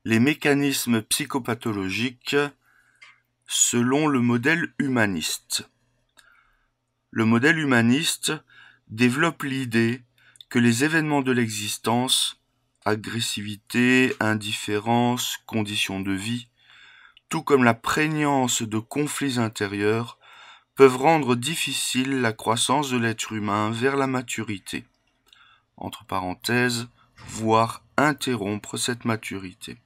Les mécanismes psychopathologiques selon le modèle humaniste. Le modèle humaniste développe l'idée que les événements de l'existence, agressivité, indifférence, conditions de vie, tout comme la prégnance de conflits intérieurs, peuvent rendre difficile la croissance de l'être humain vers la maturité, entre parenthèses, voire interrompre cette maturité.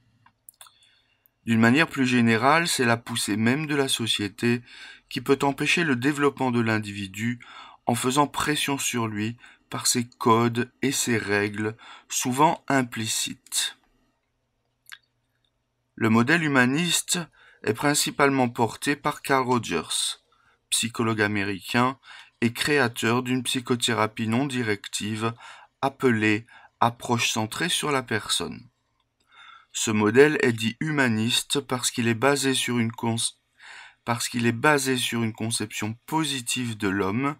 D'une manière plus générale, c'est la poussée même de la société qui peut empêcher le développement de l'individu en faisant pression sur lui par ses codes et ses règles, souvent implicites. Le modèle humaniste est principalement porté par Carl Rogers, psychologue américain et créateur d'une psychothérapie non directive appelée approche centrée sur la personne. Ce modèle est dit humaniste parce qu'il est basé sur une conception positive de l'homme.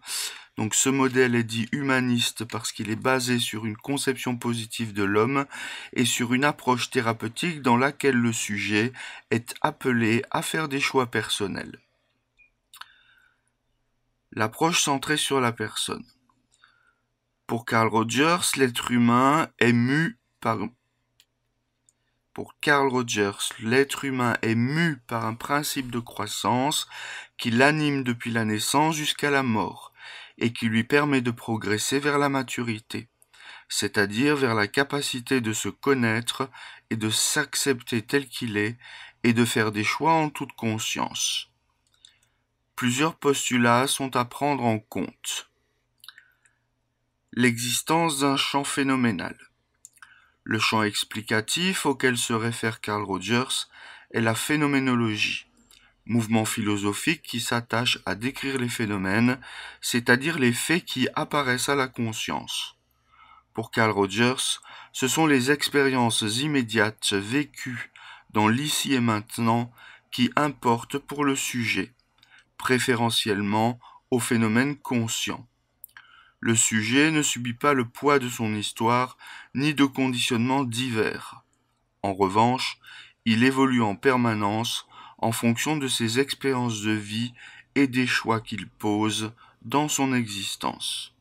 Donc ce modèle est dit humaniste parce qu'il est basé sur une conception positive de l'homme et sur une approche thérapeutique dans laquelle le sujet est appelé à faire des choix personnels. L'approche centrée sur la personne. Pour Carl Rogers, l'être humain est mu par un principe de croissance qui l'anime depuis la naissance jusqu'à la mort et qui lui permet de progresser vers la maturité, c'est-à-dire vers la capacité de se connaître et de s'accepter tel qu'il est et de faire des choix en toute conscience. Plusieurs postulats sont à prendre en compte. L'existence d'un champ phénoménal. Le champ explicatif auquel se réfère Carl Rogers est la phénoménologie, mouvement philosophique qui s'attache à décrire les phénomènes, c'est-à-dire les faits qui apparaissent à la conscience. Pour Carl Rogers, ce sont les expériences immédiates vécues dans l'ici et maintenant qui importent pour le sujet, préférentiellement aux phénomènes conscients. Le sujet ne subit pas le poids de son histoire ni de conditionnements divers. En revanche, il évolue en permanence en fonction de ses expériences de vie et des choix qu'il pose dans son existence.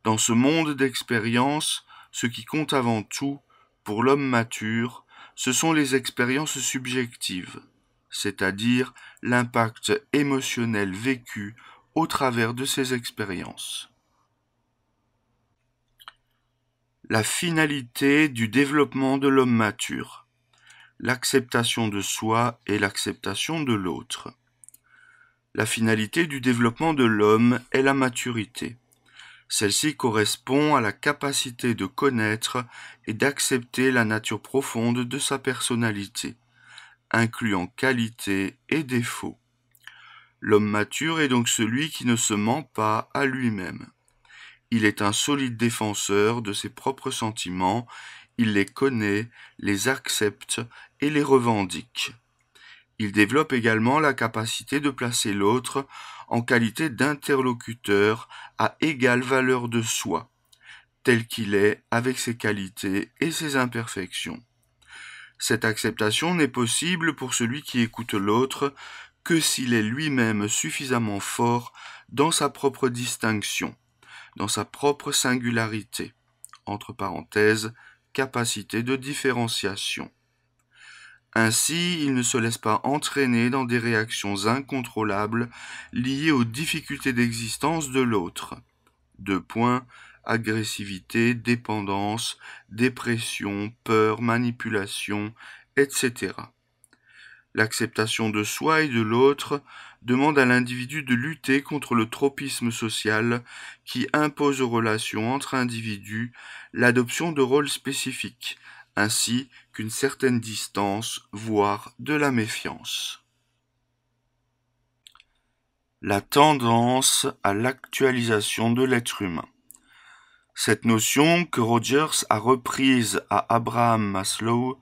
Dans ce monde d'expériences, ce qui compte avant tout, pour l'homme mature, ce sont les expériences subjectives, c'est-à-dire l'impact émotionnel vécu au travers de ces expériences. La finalité du développement de l'homme mature. L'acceptation de soi et l'acceptation de l'autre. La finalité du développement de l'homme est la maturité. Celle-ci correspond à la capacité de connaître et d'accepter la nature profonde de sa personnalité, incluant qualités et défauts. L'homme mature est donc celui qui ne se ment pas à lui-même. Il est un solide défenseur de ses propres sentiments, il les connaît, les accepte et les revendique. Il développe également la capacité de placer l'autre en qualité d'interlocuteur à égale valeur de soi, tel qu'il est avec ses qualités et ses imperfections. Cette acceptation n'est possible pour celui qui écoute l'autre que s'il est lui-même suffisamment fort dans sa propre distinction, dans sa propre singularité, entre parenthèses, capacité de différenciation. Ainsi, il ne se laisse pas entraîner dans des réactions incontrôlables liées aux difficultés d'existence de l'autre. Agressivité, dépendance, dépression, peur, manipulation, etc. L'acceptation de soi et de l'autre demande à l'individu de lutter contre le tropisme social qui impose aux relations entre individus l'adoption de rôles spécifiques, ainsi qu'une certaine distance, voire de la méfiance. La tendance à l'actualisation de l'être humain. Cette notion, que Rogers a reprise à Abraham Maslow,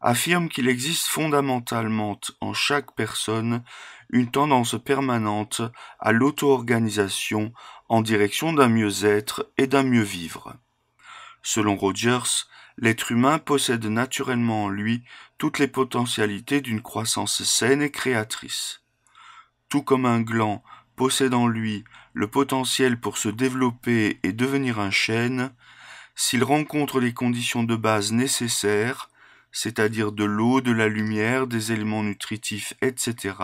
affirme qu'il existe fondamentalement en chaque personne une tendance permanente à l'auto-organisation en direction d'un mieux-être et d'un mieux-vivre. Selon Rogers, l'être humain possède naturellement en lui toutes les potentialités d'une croissance saine et créatrice. Tout comme un gland possède en lui le potentiel pour se développer et devenir un chêne, s'il rencontre les conditions de base nécessaires, c'est-à-dire de l'eau, de la lumière, des éléments nutritifs, etc.,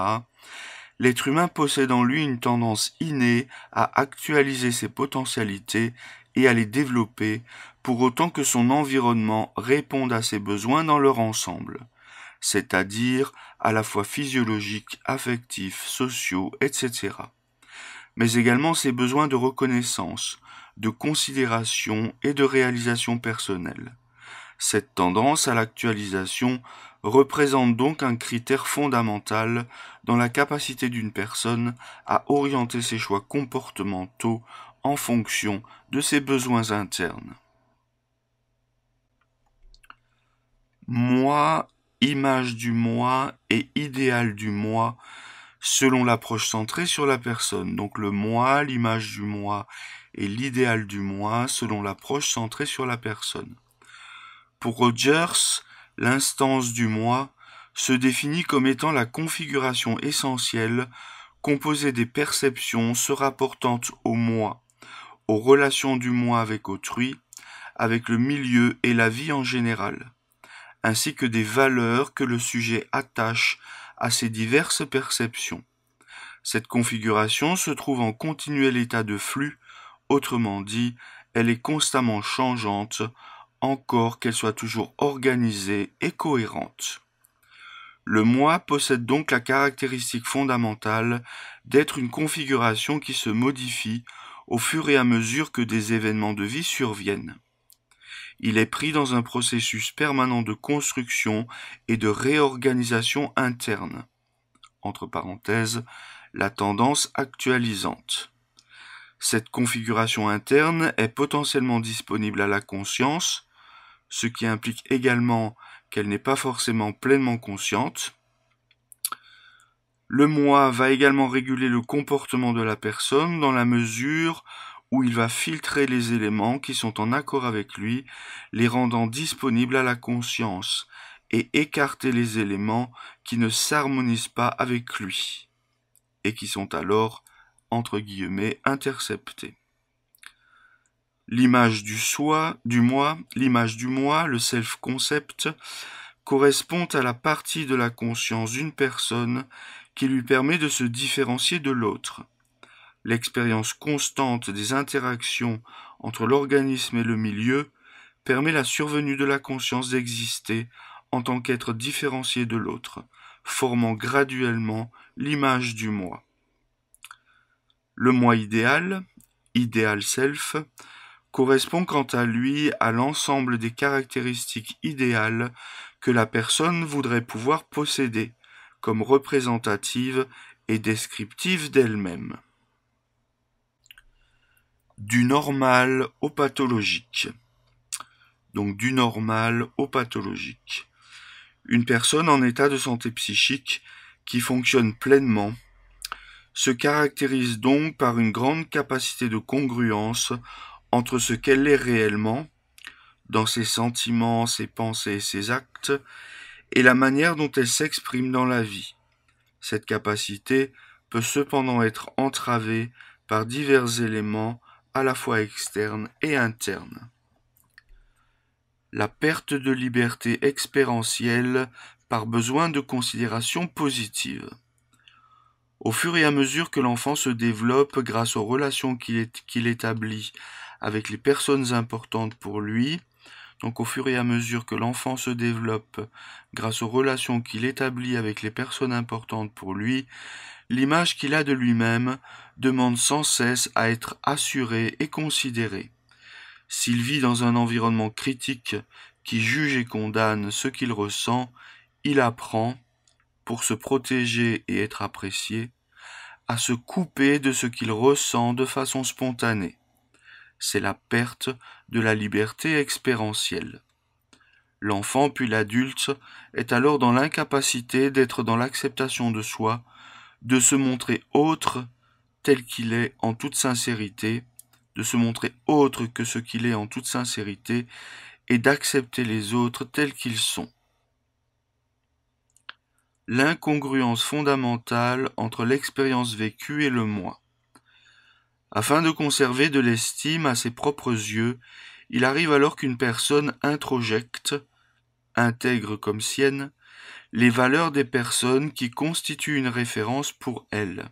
l'être humain possède en lui une tendance innée à actualiser ses potentialités et à les développer, pour autant que son environnement réponde à ses besoins dans leur ensemble, c'est-à-dire à la fois physiologiques, affectifs, sociaux, etc., mais également ses besoins de reconnaissance, de considération et de réalisation personnelle. Cette tendance à l'actualisation représente donc un critère fondamental dans la capacité d'une personne à orienter ses choix comportementaux en fonction de ses besoins internes. Moi, image du moi et idéal du moi selon l'approche centrée sur la personne. Donc le moi, l'image du moi et l'idéal du moi selon l'approche centrée sur la personne. Pour Rogers, l'instance du moi se définit comme étant la configuration essentielle composée des perceptions se rapportant au moi, aux relations du moi avec autrui, avec le milieu et la vie en général, ainsi que des valeurs que le sujet attache à ces diverses perceptions. Cette configuration se trouve en continuel état de flux, autrement dit, elle est constamment changeante, encore qu'elle soit toujours organisée et cohérente. Le moi possède donc la caractéristique fondamentale d'être une configuration qui se modifie au fur et à mesure que des événements de vie surviennent. Il est pris dans un processus permanent de construction et de réorganisation interne. Entre parenthèses, la tendance actualisante. Cette configuration interne est potentiellement disponible à la conscience, ce qui implique également qu'elle n'est pas forcément pleinement consciente. Le moi va également réguler le comportement de la personne dans la mesure où il va filtrer les éléments qui sont en accord avec lui, les rendant disponibles à la conscience, et écarter les éléments qui ne s'harmonisent pas avec lui, et qui sont alors, entre guillemets, interceptés. L'image du soi, du moi, l'image du moi, le self-concept, correspond à la partie de la conscience d'une personne qui lui permet de se différencier de l'autre. L'expérience constante des interactions entre l'organisme et le milieu permet la survenue de la conscience d'exister en tant qu'être différencié de l'autre, formant graduellement l'image du moi. Le moi idéal, idéal self, correspond quant à lui à l'ensemble des caractéristiques idéales que la personne voudrait pouvoir posséder, comme représentatives et descriptives d'elle-même. Du normal au pathologique. Donc du normal au pathologique. Une personne en état de santé psychique qui fonctionne pleinement se caractérise donc par une grande capacité de congruence entre ce qu'elle est réellement, dans ses sentiments, ses pensées et ses actes, et la manière dont elle s'exprime dans la vie. Cette capacité peut cependant être entravée par divers éléments à la fois externes et internes. La perte de liberté expérientielle par besoin de considération positive. Au fur et à mesure que l'enfant se développe grâce aux relations qu'il établit avec les personnes importantes pour lui, donc au fur et à mesure que l'enfant se développe grâce aux relations qu'il établit avec les personnes importantes pour lui, l'image qu'il a de lui-même demande sans cesse à être assurée et considérée. S'il vit dans un environnement critique qui juge et condamne ce qu'il ressent, il apprend, pour se protéger et être apprécié, à se couper de ce qu'il ressent de façon spontanée. C'est la perte de la liberté expérientielle. L'enfant puis l'adulte est alors dans l'incapacité d'être dans l'acceptation de soi, de se montrer autre tel qu'il est en toute sincérité, de se montrer autre que ce qu'il est en toute sincérité et d'accepter les autres tels qu'ils sont. L'incongruence fondamentale entre l'expérience vécue et le moi. Afin de conserver de l'estime à ses propres yeux, il arrive alors qu'une personne introjecte, intègre comme sienne, les valeurs des personnes qui constituent une référence pour elle.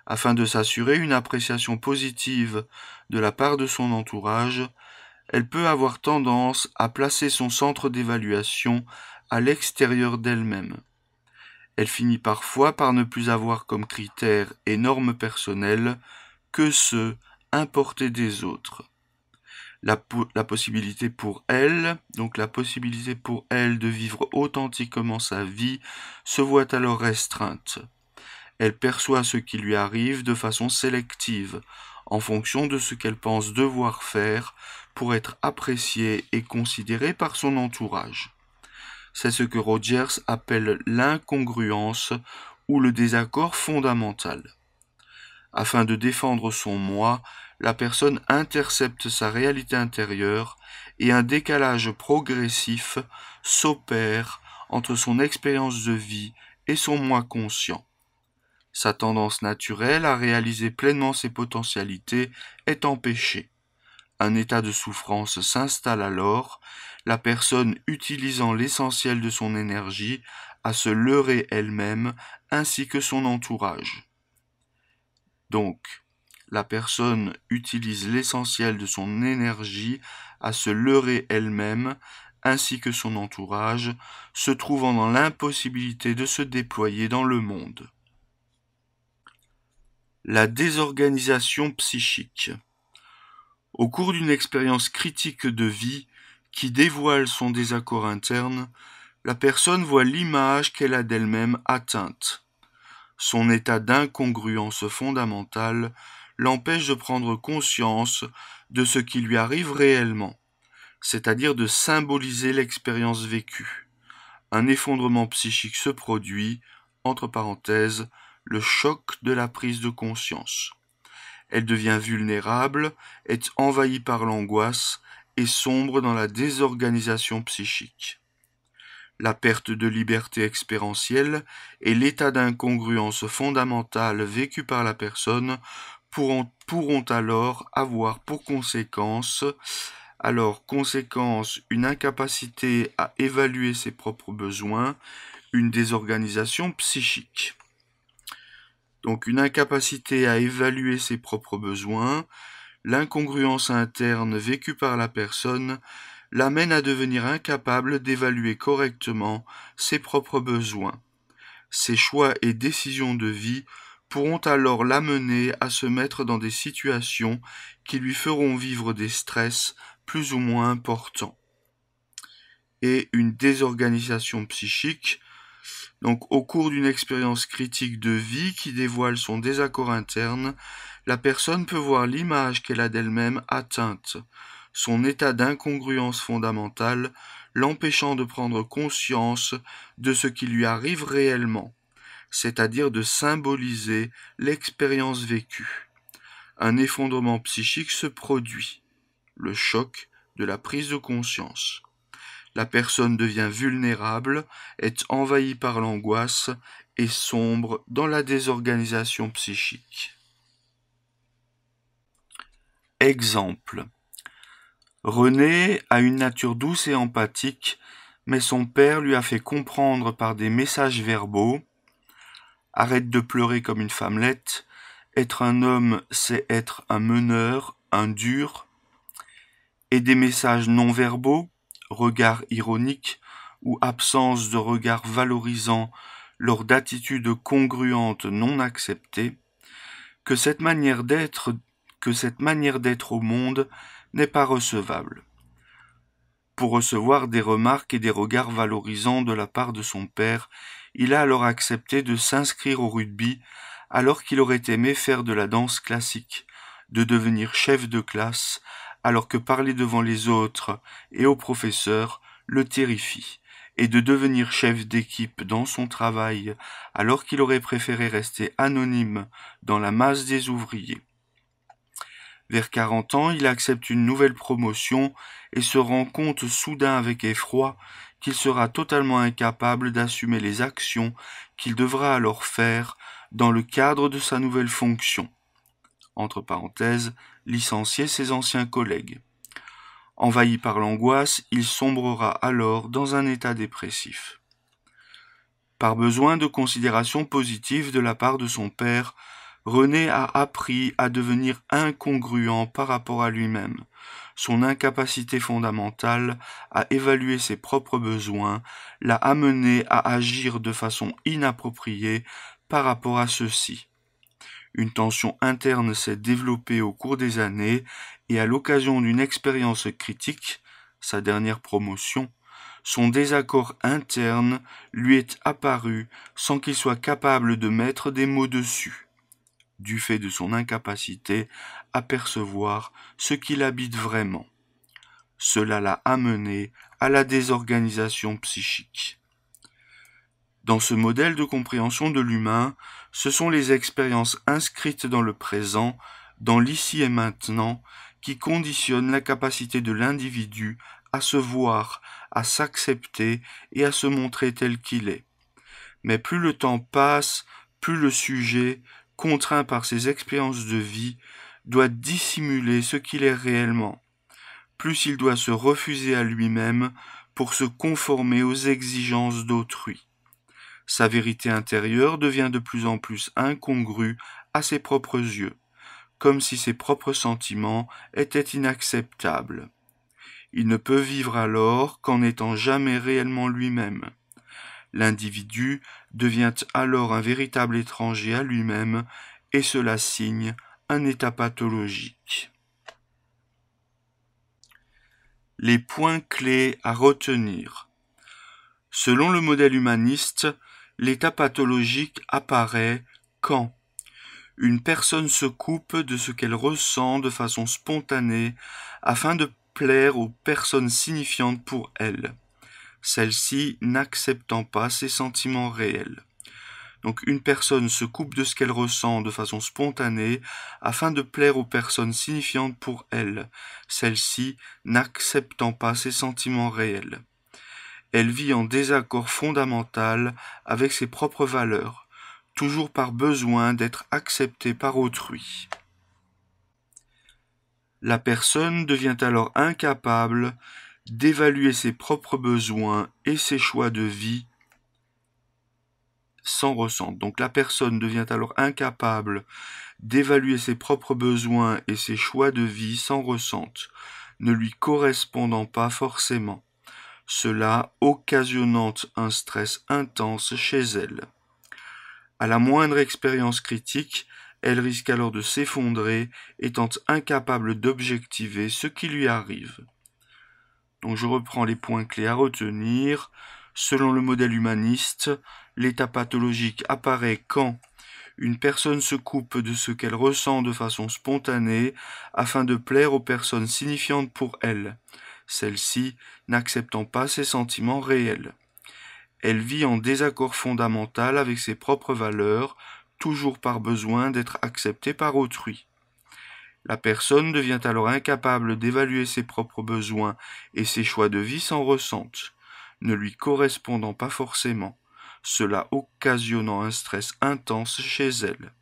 Afin de s'assurer une appréciation positive de la part de son entourage, elle peut avoir tendance à placer son centre d'évaluation à l'extérieur d'elle-même. Elle finit parfois par ne plus avoir comme critères et normes personnelles que ceux importés des autres. La possibilité pour elle de vivre authentiquement sa vie se voit alors restreinte. Elle perçoit ce qui lui arrive de façon sélective, en fonction de ce qu'elle pense devoir faire pour être appréciée et considérée par son entourage. C'est ce que Rogers appelle l'incongruence ou le désaccord fondamental. Afin de défendre son moi, la personne intercepte sa réalité intérieure et un décalage progressif s'opère entre son expérience de vie et son moi conscient. Sa tendance naturelle à réaliser pleinement ses potentialités est empêchée. Un état de souffrance s'installe alors, la personne utilisant l'essentiel de son énergie à se leurrer elle-même ainsi que son entourage. Donc, la personne utilise l'essentiel de son énergie à se leurrer elle-même ainsi que son entourage, se trouvant dans l'impossibilité de se déployer dans le monde. La désorganisation psychique. Au cours d'une expérience critique de vie qui dévoile son désaccord interne, la personne voit l'image qu'elle a d'elle-même atteinte. Son état d'incongruence fondamentale l'empêche de prendre conscience de ce qui lui arrive réellement, c'est-à-dire de symboliser l'expérience vécue. Un effondrement psychique se produit, entre parenthèses, le choc de la prise de conscience. Elle devient vulnérable, est envahie par l'angoisse et sombre dans la désorganisation psychique. La perte de liberté expérientielle et l'état d'incongruence fondamentale vécu par la personne pourront alors avoir pour conséquence une incapacité à évaluer ses propres besoins, une désorganisation psychique. Donc une incapacité à évaluer ses propres besoins, l'incongruence interne vécue par la personne l'amène à devenir incapable d'évaluer correctement ses propres besoins. Ses choix et décisions de vie pourront alors l'amener à se mettre dans des situations qui lui feront vivre des stress plus ou moins importants. Et une désorganisation psychique, donc au cours d'une expérience critique de vie qui dévoile son désaccord interne, la personne peut voir l'image qu'elle a d'elle-même atteinte, son état d'incongruence fondamentale l'empêchant de prendre conscience de ce qui lui arrive réellement, c'est-à-dire de symboliser l'expérience vécue. Un effondrement psychique se produit, le choc de la prise de conscience. La personne devient vulnérable, est envahie par l'angoisse et sombre dans la désorganisation psychique. Exemple. René a une nature douce et empathique, mais son père lui a fait comprendre par des messages verbaux « Arrête de pleurer comme une femmelette, être un homme, c'est être un meneur, un dur » et des messages non verbaux, regard ironique ou absence de regard valorisant lors d'attitudes congruentes non acceptées, que cette manière d'être au monde n'est pas recevable. Pour recevoir des remarques et des regards valorisants de la part de son père, il a alors accepté de s'inscrire au rugby alors qu'il aurait aimé faire de la danse classique, de devenir chef de classe, alors que parler devant les autres et aux professeurs le terrifie, et de devenir chef d'équipe dans son travail alors qu'il aurait préféré rester anonyme dans la masse des ouvriers. Vers 40 ans, il accepte une nouvelle promotion et se rend compte soudain avec effroi qu'il sera totalement incapable d'assumer les actions qu'il devra alors faire dans le cadre de sa nouvelle fonction. Entre parenthèses, licencier ses anciens collègues. Envahi par l'angoisse, il sombrera alors dans un état dépressif. Par besoin de considération positive de la part de son père, René a appris à devenir incongruent par rapport à lui-même. Son incapacité fondamentale à évaluer ses propres besoins l'a amené à agir de façon inappropriée par rapport à ceux-ci. Une tension interne s'est développée au cours des années et à l'occasion d'une expérience critique, sa dernière promotion, son désaccord interne lui est apparu sans qu'il soit capable de mettre des mots dessus, du fait de son incapacité à percevoir ce qui l'habite vraiment. Cela l'a amené à la désorganisation psychique. Dans ce modèle de compréhension de l'humain, ce sont les expériences inscrites dans le présent, dans l'ici et maintenant, qui conditionnent la capacité de l'individu à se voir, à s'accepter et à se montrer tel qu'il est. Mais plus le temps passe, plus le sujet, contraint par ses expériences de vie, doit dissimuler ce qu'il est réellement. Plus il doit se refuser à lui-même pour se conformer aux exigences d'autrui. Sa vérité intérieure devient de plus en plus incongrue à ses propres yeux, comme si ses propres sentiments étaient inacceptables. Il ne peut vivre alors qu'en n'étant jamais réellement lui-même. L'individu devient alors un véritable étranger à lui-même et cela signe un état pathologique. Les points clés à retenir. Selon le modèle humaniste, l'état pathologique apparaît quand une personne se coupe de ce qu'elle ressent de façon spontanée afin de plaire aux personnes signifiantes pour elle, celles-ci n'acceptant pas ses sentiments réels. Donc une personne se coupe de ce qu'elle ressent de façon spontanée afin de plaire aux personnes signifiantes pour elle, celles-ci n'acceptant pas ses sentiments réels. Elle vit en désaccord fondamental avec ses propres valeurs, toujours par besoin d'être acceptée par autrui. La personne devient alors incapable d'évaluer ses propres besoins et ses choix de vie sans ressente. Donc la personne devient alors incapable d'évaluer ses propres besoins et ses choix de vie sans ressente, ne lui correspondant pas forcément, cela occasionnant un stress intense chez elle. À la moindre expérience critique, elle risque alors de s'effondrer, étant incapable d'objectiver ce qui lui arrive. Donc je reprends les points clés à retenir. Selon le modèle humaniste, l'état pathologique apparaît quand une personne se coupe de ce qu'elle ressent de façon spontanée afin de plaire aux personnes signifiantes pour elle, celles-ci n'acceptant pas ses sentiments réels. Elle vit en désaccord fondamental avec ses propres valeurs, toujours par besoin d'être acceptée par autrui. La personne devient alors incapable d'évaluer ses propres besoins et ses choix de vie sans ressente, ne lui correspondant pas forcément, cela occasionnant un stress intense chez elle.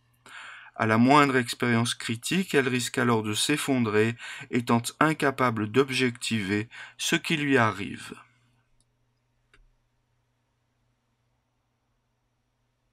À la moindre expérience critique, elle risque alors de s'effondrer, étant incapable d'objectiver ce qui lui arrive.